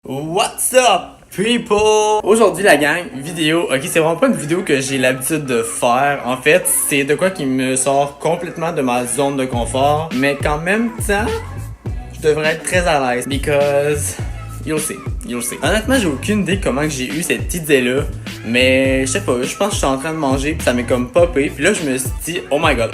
What's up, people? Aujourd'hui, la gang, vidéo. Ok, c'est vraiment pas une vidéo que j'ai l'habitude de faire. En fait, c'est de quoi qui me sort complètement de ma zone de confort. Mais qu'en même temps, je devrais être très à l'aise. Because, you'll see. Honnêtement, j'ai aucune idée comment que j'ai eu cette idée-là. Mais je sais pas, je pense que je suis en train de manger pis ça m'est comme popé. Puis là, je me suis dit, oh my god.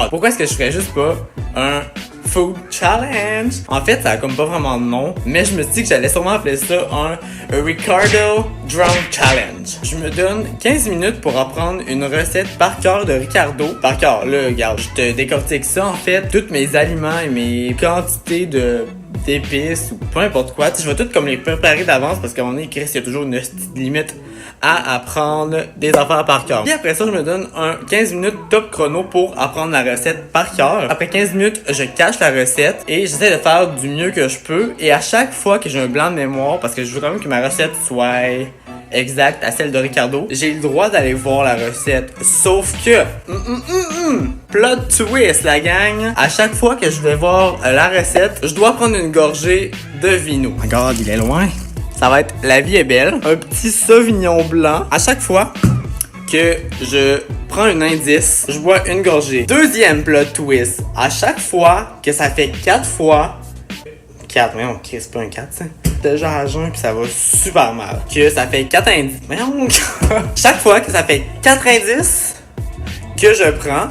Pourquoi est-ce que je ferais juste pas un food challenge? En fait, ça a comme pas vraiment de nom, mais je me suis dit que j'allais sûrement appeler ça un Ricardo Drunk Challenge. Je me donne 15 minutes pour apprendre une recette par cœur de Ricardo. Par cœur, là, regarde, je te décortique ça en fait, tous mes aliments et mes quantités d'épices ou peu importe quoi. T'sais, je vais tout comme les préparer d'avance parce qu'à un moment donné, Chris, il y a toujours une limite à apprendre des affaires par cœur. Puis après ça, je me donne un 15 minutes top chrono pour apprendre la recette par cœur. Après 15 minutes, je cache la recette et j'essaie de faire du mieux que je peux. Et à chaque fois que j'ai un blanc de mémoire, parce que je veux quand même que ma recette soit exacte à celle de Ricardo, j'ai le droit d'aller voir la recette. Sauf que, plot twist, la gang. À chaque fois que je vais voir la recette, je dois prendre une gorgée de vino. Regarde, il est loin. Ça va être La vie est belle, un petit sauvignon blanc. À chaque fois que je prends un indice, je bois une gorgée. Deuxième plot twist, à chaque fois que ça fait 4 fois... 4, mais ok, c'est pas un 4, ça. Déjà à jeun, puis ça va super mal. Que ça fait 4 indices. Mais chaque fois que ça fait 4 indices que je prends,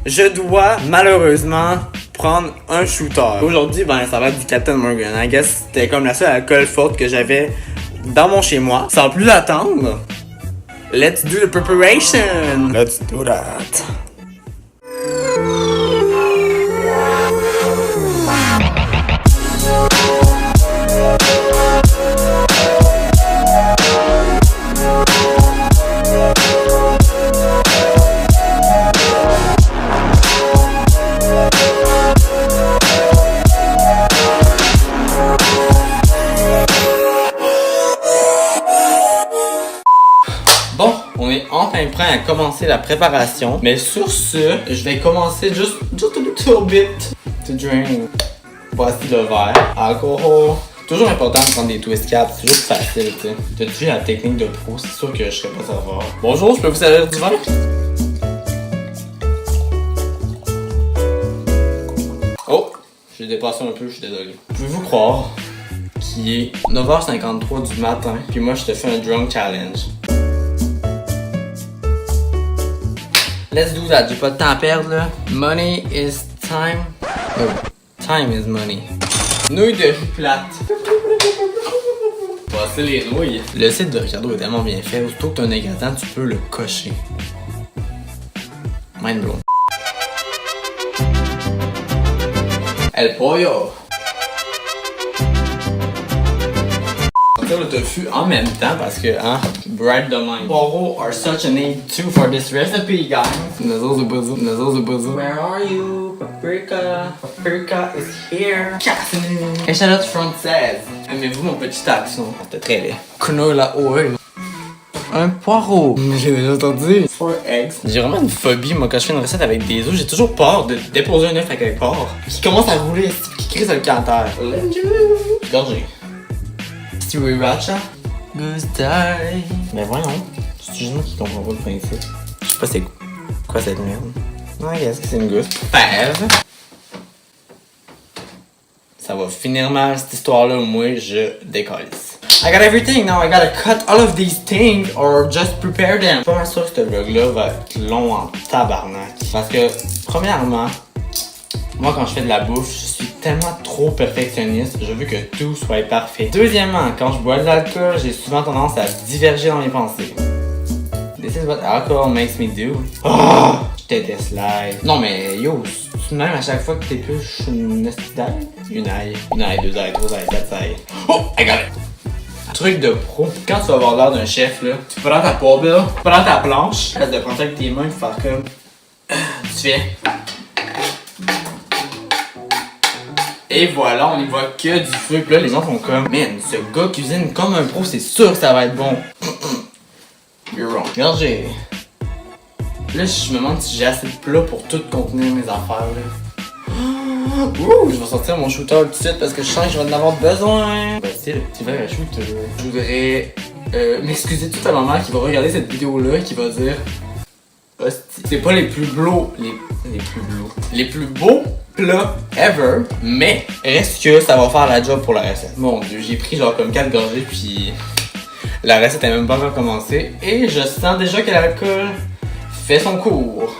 je dois malheureusement prendre un shooter. Aujourd'hui, ben, ça va être du Captain Morgan. I guess c'était comme la seule alcool forte que j'avais dans mon chez-moi. Sans plus attendre, let's do the preparation. Let's do that. Bon, on est enfin prêt à commencer la préparation. Mais sur ce, je vais commencer just a little bit to drink. Voici le verre. Alcool. Toujours important de prendre des twist caps, c'est toujours facile, tu sais. T'as-tu vu la technique de pro? C'est sûr que je serais pas savoir. Bonjour, je peux vous servir du vin? Oh, j'ai dépassé un peu, je suis désolé. Pouvez-vous croire qu'il est 9h53 du matin, puis moi je te fais un drunk challenge? Let's do that, j'ai pas de temps à perdre là. Money is time. Oh, time is money. Nouilles de riz plate. Passer les nouilles. Le site de Ricardo est tellement bien fait, aussitôt que t'as un ingrédient, tu peux le cocher. Mind blown. El pollo. Le tofu en même temps parce que, hein, bright the mind. Poireaux are such a need too for this recipe, guys. Nozzles of buzzle. Where are you? Paprika is here. Et Charlotte française. Aimez-vous mon petit accent? C'était très laid. Canola oil. Un poireau. J'ai déjà entendu. 4 eggs. J'ai vraiment une phobie, moi, quand je fais une recette avec des œufs. J'ai toujours peur de déposer un œuf à quelque part. Qui commence à rouler, qui crie sur le canter. Gorgé. Sriracha. Goose die. Mais voyons, c'est juste moi qui comprends pas le principe. Je sais pas c'est quoi cette merde. Non, qu'est-ce que c'est une goose? Fève. Ça va finir mal cette histoire-là, moi je décalisse. I got everything now, I gotta cut all of these things or just prepare them. Je suis pas mal sûr que ce vlog-là va être long en tabarnak. Parce que, premièrement, moi quand je fais de la bouffe, je suis tellement trop perfectionniste, je veux que tout soit parfait. Deuxièmement, quand je bois de l'alcool, j'ai souvent tendance à diverger dans mes pensées. This is what alcohol makes me do. Oh, je déteste l'ail. Non mais yo, c'est même à chaque fois que t'épluches une esti d'ail. Une ail, 2 ailes, 3 ailes, 4 ailes. Oh, I got it! Truc de pro, quand tu vas avoir l'air d'un chef là, tu prends ta poêle, tu prends ta planche, tu de prendre ça avec tes mains et faire comme... Tu fais... Et voilà, on y voit que du feu. Puis là, les gens font comme, man, ce gars cuisine comme un pro, c'est sûr que ça va être bon. You're wrong. Regarde, j'ai... Là, je me demande si j'ai assez de plat pour tout contenir mes affaires, là. Ouh, je vais sortir mon shooter tout de suite parce que je sens que je vais en avoir besoin. Ben, style. C'est vrai, je voudrais m'excuser tout à ma mère qui va regarder cette vidéo-là et qui va dire hostie, c'est pas les plus beaux, les plus beaux plats ever, mais reste que ça va faire la job pour la recette. Mon dieu, j'ai pris genre comme 4 gorgées puis la recette est même pas encore commencée et je sens déjà que l'alcool fait son cours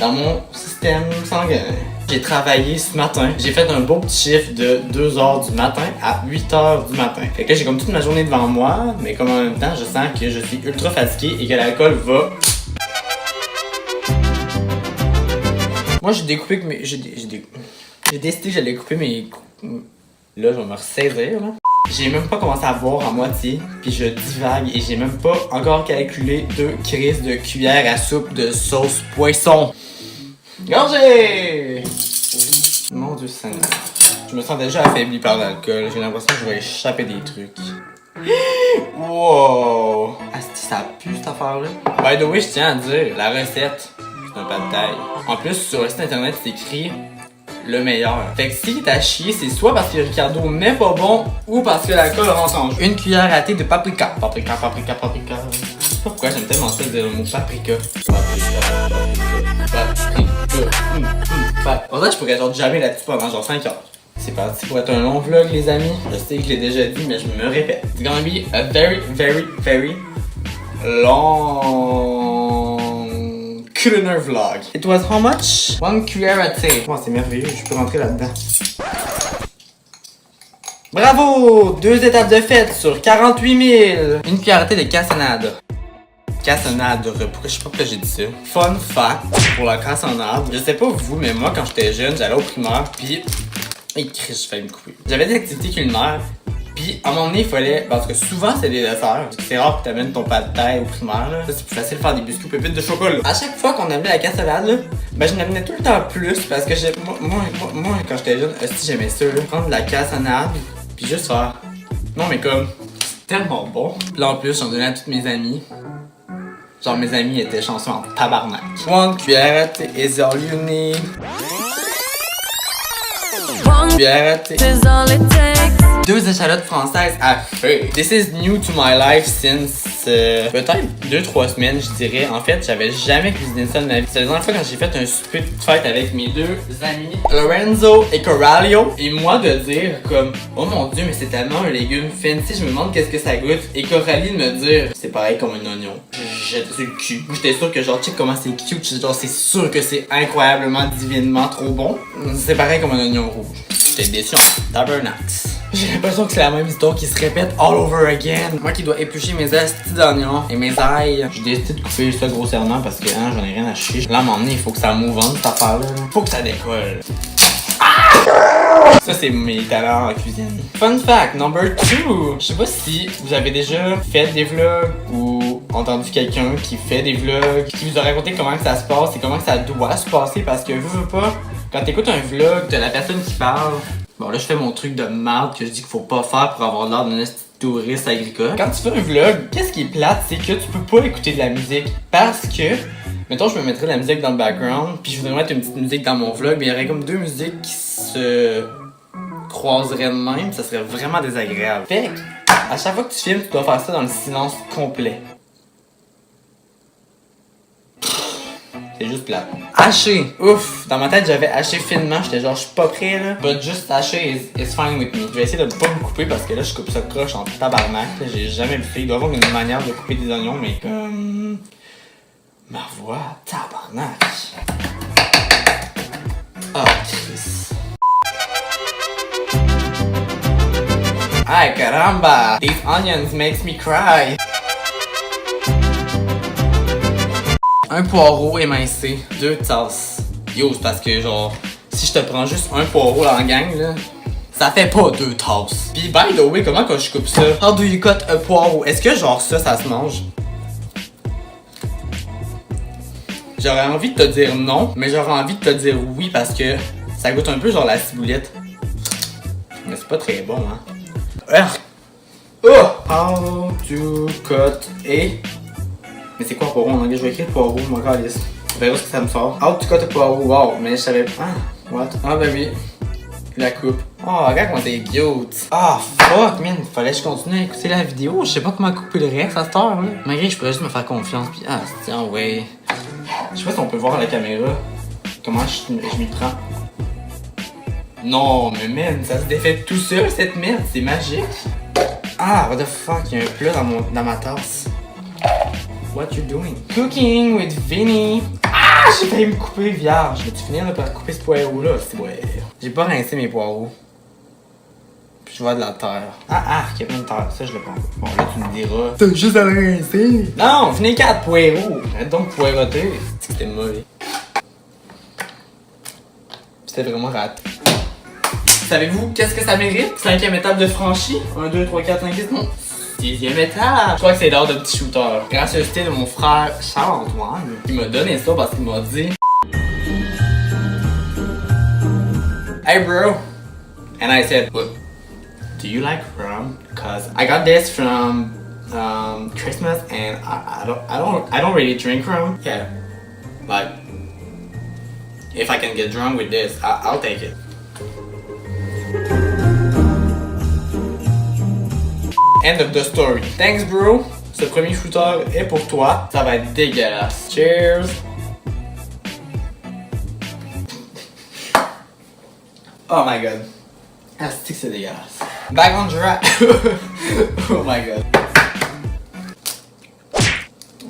dans mon système sanguin. J'ai travaillé ce matin, j'ai fait un beau petit chiffre de 2h du matin à 8h du matin. Fait que là j'ai comme toute ma journée devant moi, mais comme en même temps je sens que je suis ultra fatigué et que l'alcool va... Moi j'ai découpé que mes... J'ai décidé que j'allais couper mes... Là je vais me ressaisir là. J'ai même pas commencé à boire à moitié, puis je divague et j'ai même pas encore calculé 2 crises de cuillère à soupe de sauce poisson. Gorgée! Mon dieu Seigneur. Je me sens déjà affaibli par l'alcool. J'ai l'impression que je vais échapper des trucs. Wow! Asti, ça pue cette affaire-là. By the way, je tiens à dire, la recette, c'est un pas de taille. En plus, sur le site internet, c'est écrit le meilleur. Fait que si t'as chié, c'est soit parce que Ricardo n'est pas bon ou parce que l'alcool rentre en jeu. Une cuillère à thé de paprika. Paprika. Je sais pas pourquoi j'aime tellement ça dire le mot paprika. En vrai, je pourrais genre jamais là-dessus pendant genre 5 heures. C'est parti pour être un long vlog, les amis. Je sais que je l'ai déjà dit, mais je me répète. It's gonna be a very, very, very long culinary vlog. It was how much? 1 cuillère à thé. Oh, c'est merveilleux, je peux rentrer là-dedans. Bravo! 2 étapes de fête sur 48 000. Une cuillère à thé de cassonade. Cassonade, je sais pas pourquoi j'ai dit ça. Fun fact pour la cassonade. Je sais pas vous, mais moi quand j'étais jeune, j'allais au primaire, pis je fais me couper. J'avais des activités culinaires, pis à un moment donné, il fallait. Parce que souvent c'est des desserts. Parce que c'est rare que t'amènes ton pas de taille au primaire, là. Ça, c'est plus facile de faire des biscuits aux pépites de chocolat. À chaque fois qu'on amenait la cassonade, là, ben je n'amenais tout le temps plus parce que moi quand j'étais jeune, aussi j'aimais ça, là. Prendre de la cassonade, pis juste faire. Non, mais comme. C'est tellement bon. Pis là en plus, j'en donnais à toutes mes amies. Genre mes amis étaient chanceux en tabarnak. 1 cuillère à thé is all you need. Cuillère à thé. 2 échalotes françaises à feu. This is new to my life since peut-être 2-3 semaines, je dirais. En fait, j'avais jamais cuisiné ça de ma vie. C'est la dernière fois quand j'ai fait un souper de fête avec mes 2 amis, Lorenzo et Coralio. Et moi de dire comme, oh mon dieu, mais c'est tellement un légume fancy, je me demande qu'est-ce que ça goûte. Et Coralie de me dire, c'est pareil comme un oignon. J'étais sur le cul. J'étais sûr que genre, check comment c'est cute. Genre, c'est sûr que c'est incroyablement, divinement trop bon. C'est pareil comme un oignon rouge. J'étais déçu en tabernax. J'ai l'impression que c'est la même histoire qui se répète all over again. Moi qui dois éplucher mes astis d'oignons et mes ailes. J'ai décidé de couper ça grossièrement parce que hein, j'en ai rien à chier. Là, à un moment donné, il faut que ça move on, cette affaire-là. Faut que ça décolle. Ça, c'est mes talents en cuisine. Fun fact number 2. Je sais pas si vous avez déjà fait des vlogs ou entendu quelqu'un qui fait des vlogs, qui vous a raconté comment que ça se passe et comment que ça doit se passer parce que veux pas, quand t'écoutes un vlog, t'as la personne qui parle. Bon, là, je fais mon truc de merde que je dis qu'il faut pas faire pour avoir l'air d'un touriste agricole. Quand tu fais un vlog, qu'est-ce qui est plate, c'est que tu peux pas écouter de la musique parce que, mettons, je me mettrais de la musique dans le background, puis je voudrais mettre une petite musique dans mon vlog, mais il y aurait comme 2 musiques qui se croiseraient de même, ça serait vraiment désagréable. Fait que, à chaque fois que tu filmes, tu dois faire ça dans le silence complet. C'est juste plate. Haché. Ouf. Dans ma tête, j'avais haché finement. J'étais genre, je suis pas prêt là. But juste haché is fine with me. Je vais essayer de pas me couper parce que là, je coupe ça croche en tabarnak. J'ai jamais le fait. Il doit y avoir une manière de couper des oignons, mais comme. Ma voix, tabarnak. Ah, Chris. Ay, caramba. These onions makes me cry. Un poireau émincé, 2 tasses. Yo, c'est parce que genre, si je te prends juste un poireau en gang là, ça fait pas 2 tasses. Pis by the way, comment que je coupe ça? How do you cut a poireau? Est-ce que genre ça se mange? J'aurais envie de te dire non, mais j'aurais envie de te dire oui parce que ça goûte un peu genre la ciboulette. Mais c'est pas très bon, hein. Oh! How to cut a... Mais c'est quoi poireau en anglais? Je vais écrire poireau, mon gars, liste. On verra ce que ça me sort. How to cut a poireau. Wow, mais je savais pas. Ah, what? Ah, ben oui. La coupe. Oh, regarde comment t'es cute. Ah, fuck, man. Fallait que je continue à écouter la vidéo. Je sais pas comment couper le reste à cette heure, là. Malgré que je pourrais juste me faire confiance. Puis, ah, tiens, ouais. Je sais pas si on peut voir à la caméra comment je m'y prends. Non, mais man, ça se défait tout seul, cette merde. C'est magique. Ah, what the fuck, il y a un plat dans ma tasse. What you doing? Cooking with Vinny. Ah, j'ai failli me couper vierge. Vais-tu finir par couper ce poireau-là? Ouais. J'ai pas rincé mes poireaux. Puis je vois de la terre. Ah, il y a plein de terre. Ça, je le prends. Bon, là, tu me diras. T'as juste à le rincer. Non, venez 4 poireaux. Arrête donc poireauter. C'était mauvais. C'était vraiment raté. Savez-vous qu'est-ce que ça mérite? 5e étape de franchi. 1, 2, 3, 4, 5, 6, non. 6e étape. Je crois que c'est l'heure de petit shooter. Gracieuseté de mon frère Charles-Antoine. Il m'a donné ça parce qu'il m'a dit Hey bro. And I said, what? Do you like rum? Cause I got this from Christmas and I don't really drink rum. Yeah. Like if I can get drunk with this, I'll take it. End of the story. Thanks bro. Ce premier shooter est pour toi. Ça va être dégueulasse. Cheers. Oh my god. Ah, c'est dégueulasse. Back on track. Oh my god.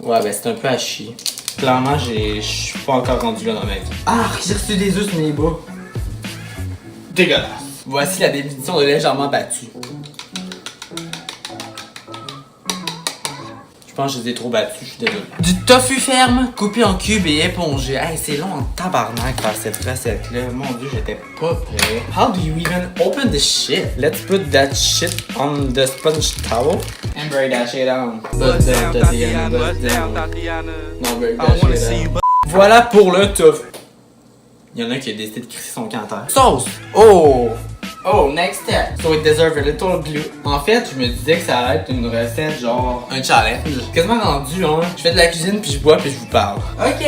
Ouais, ben c'est un peu à chier. Clairement, je suis pas encore rendu là dans ma vie. Ah, j'ai reçu des œufs sur mes bras. Dégueulasse. Voici la définition de légèrement battu. Je pense que je les ai trop battus, je suis désolé. Du tofu ferme, coupé en cubes et épongé. Hey, c'est long en tabarnak faire cette recette-là. Mon dieu, j'étais pas prêt. How do you even open this shit? Let's put that shit on the sponge towel. And break that shit down. Buzz down, Tatiana, buzz down. Non, break that shit down. Voilà pour le tofu. Il y en a qui a décidé de crisser son camp à terre. Sauce! Oh! Oh, next step. So it deserves a little glue. En fait, je me disais que ça allait être une recette genre un challenge. Quasiment rendu, hein. Je fais de la cuisine puis je bois puis je vous parle. Ok.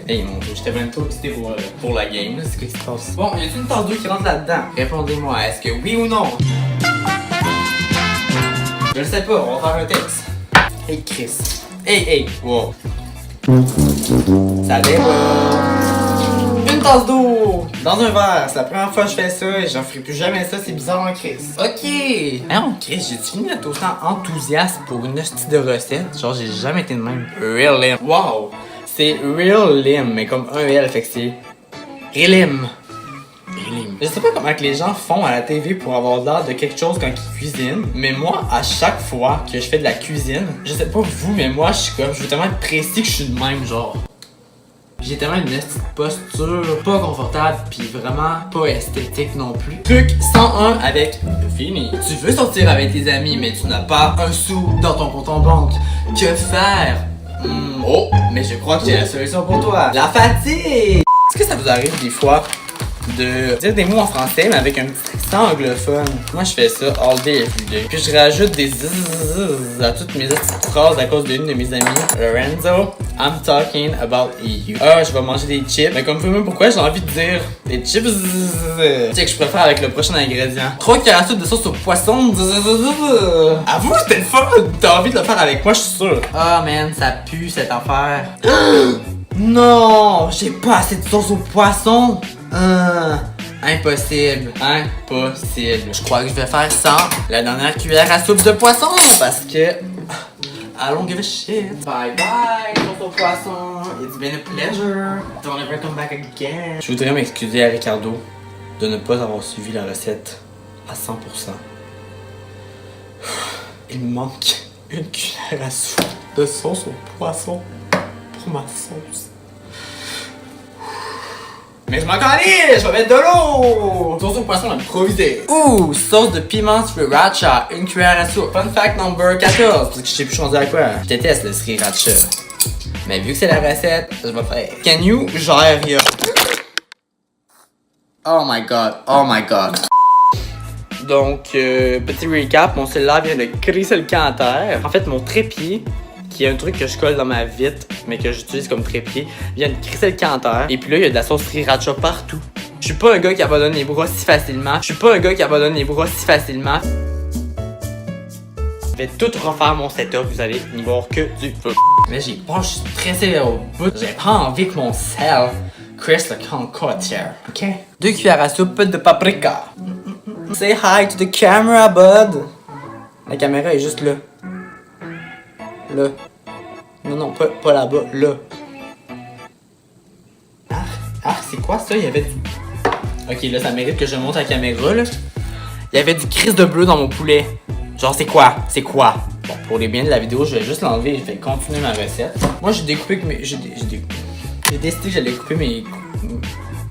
Hey mon dieu, j'étais même trop excité pour la game. C'est quoi qui se passe? Bon, y a-t-il une tasse d'eau qui rentre là-dedans? Répondez-moi, est-ce que oui ou non? Je le sais pas, on va faire un test. Hey Chris. Hey. Wow. Ça déborde. Une tasse d'eau dans un verre. C'est la première fois que je fais ça et j'en ferai plus jamais ça. C'est bizarre en Chris. Ok. Non, Chris, j'ai fini d'être autant enthousiaste pour une hostie de recette. Genre, j'ai jamais été de même. Real Lim. Wow. C'est Real Lim, mais comme un L, fait que c'est Relim. Je sais pas comment que les gens font à la TV pour avoir l'air de quelque chose quand ils cuisinent, mais moi, à chaque fois que je fais de la cuisine, je sais pas vous, mais moi, je veux tellement être précis que je suis de même genre. J'ai tellement une petite posture pas confortable pis vraiment pas esthétique non plus. Truc 101 avec Vinny. Tu veux sortir avec tes amis mais tu n'as pas un sou dans ton compte en banque. Que faire? Oh, mais je crois que j'ai la solution pour toi. La fatigue! Est-ce que ça vous arrive des fois de dire des mots en français mais avec un petit accent anglophone? Moi je fais ça all day every day. Puis je rajoute des zzzz à toutes mes petites phrases à cause d'une de mes amies. Lorenzo, I'm talking about you. Ah, je vais manger des chips. Mais comme vous même pourquoi j'ai envie de dire des chips. Tu sais que je préfère avec le prochain ingrédient. 3 cuillères à soupe de sauce au poisson. Avoue, c'était le fun. T'as envie de le faire avec moi, je suis sûr. Ah man, ça pue cette affaire. Non, j'ai pas assez de sauce au poisson. Impossible. Je crois que je vais faire sans la dernière cuillère à soupe de poisson parce que I don't give a shit. Bye bye, sauce au poisson. It's been a pleasure. Don't ever come back again. Je voudrais m'excuser à Ricardo de ne pas avoir suivi la recette à 100%. Il me manque une cuillère à soupe de sauce au poisson pour ma sauce. Mais je m'en calais, je vais mettre de l'eau! Sauce au poisson improvisée. Ouh, sauce de piment sriracha, une cuillère à soupe. Fun fact number 14, parce que je sais plus changer à quoi. Je déteste le sriracha. Mais vu que c'est la recette, je vais faire. Can you gère ya? Oh my god. Donc, petit recap, mon cellulaire vient de crisser le camp à terre. En fait, mon trépied, qui est un truc que je colle dans ma vitre, mais que j'utilise comme trépied, vient de crisser le camp à terre. Et puis là, il y a de la sauce sriracha partout. Je suis pas un gars qui abandonne les bras si facilement. Je suis pas un gars qui abandonne les bras si facilement. Je vais tout refaire mon setup, vous allez n'y voir que du feu. Mais je suis stressé au bout. J'ai pas envie que mon sel crisse le concottière, ok? 2 cuillères à soupe de paprika. Say hi to the camera, bud. La caméra est juste là. Là. Non, pas là-bas, là. C'est quoi ça? Il y avait du... Ok, là, ça mérite que je monte la caméra, là. Il y avait du crise de bleu dans mon poulet. Genre, c'est quoi? Bon, pour les biens de la vidéo, je vais juste l'enlever et je vais continuer ma recette. Moi, j'ai découpé que mes... J'ai décidé que j'allais couper mes...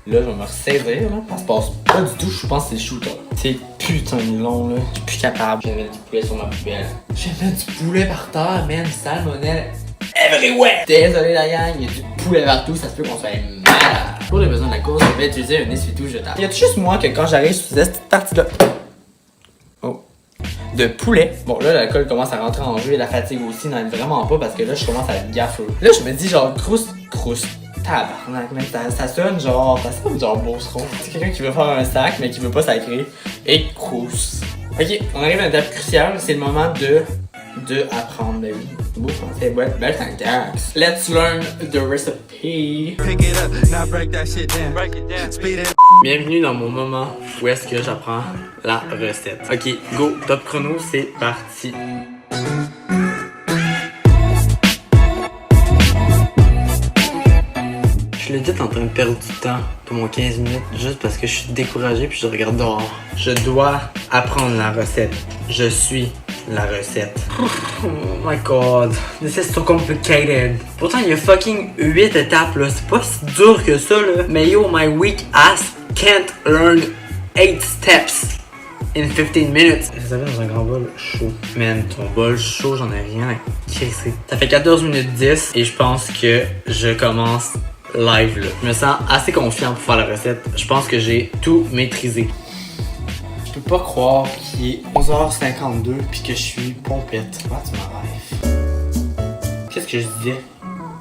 Là, je vais me ressaisir, là. Ça se passe pas du tout, je pense que c'est le shooter. C'est putain de long, là. Je suis plus capable. Je vais mettre du poulet sur ma poubelle. Je vais mettre du poulet par terre, man. Salmonelle everywhere! Désolé, la gang, il y a du poulet partout, ça se peut qu'on soit malade. Pour les besoins de la course, je vais utiliser un essuie-tout jetable. Y a juste moi que quand j'arrive sous cette partie-là... Oh. De poulet. Bon, là, l'alcool commence à rentrer en jeu et la fatigue aussi n'aide vraiment pas parce que là, je commence à être gaffeux. Là, je me dis genre, croust. Tabarnak, man, ça sonne genre beauceron. C'est quelqu'un qui veut faire un sac, mais qui veut pas sacrer. Et crousse. Ok, on arrive à une étape cruciale, c'est le moment de apprendre, ben oui. Beau français, belle syntaxe. Let's learn the recipe. Bienvenue dans mon moment où est-ce que j'apprends la recette. Ok, go, top chrono, c'est parti. Je suis legit en train de perdre du temps pour mon 15 minutes juste parce que je suis découragé puis je regarde dehors. Je dois apprendre la recette. Je suis la recette. Oh my god, this is so complicated. Pourtant, il y a fucking 8 étapes là. C'est pas si dur que ça là. Mais yo, my weak ass can't learn 8 steps in 15 minutes. Vous avez dans un grand bol chaud. Man, ton bol chaud, j'en ai rien à crisser. Ça fait 14 minutes 10 et je pense que je commence live là. Je me sens assez confiant pour faire la recette. Je pense que j'ai tout maîtrisé. Je peux pas croire qu'il est 11h52 puis que je suis pompette. Comment tu m'arrives? Qu'est-ce que je disais?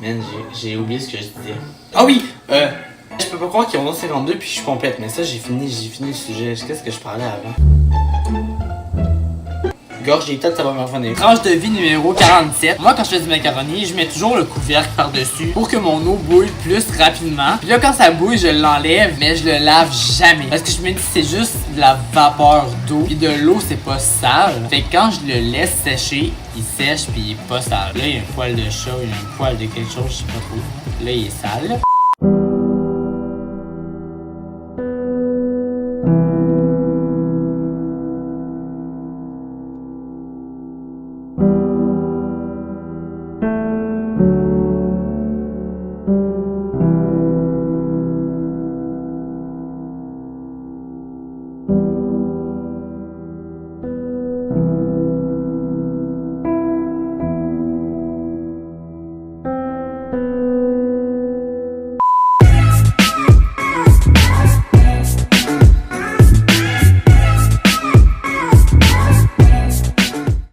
Man, j'ai oublié ce que je disais. Ah oui! Je peux pas croire qu'il est 11h52 puis je suis pompette. Mais ça, j'ai fini le sujet. Qu'est-ce que je parlais avant? Gorge des têtes, ça va me revenir. Tranche de vie numéro 47. Moi, quand je fais du macaroni, je mets toujours le couvercle par-dessus pour que mon eau bouille plus rapidement. Puis là, quand ça bouille, je l'enlève, mais je le lave jamais. Parce que je me dis, c'est juste de la vapeur d'eau. Puis de l'eau, c'est pas sale. Fait que quand je le laisse sécher, il sèche puis il est pas sale. Là, il y a un poil de chat, il y a un poil de quelque chose, je sais pas trop. Là, il est sale.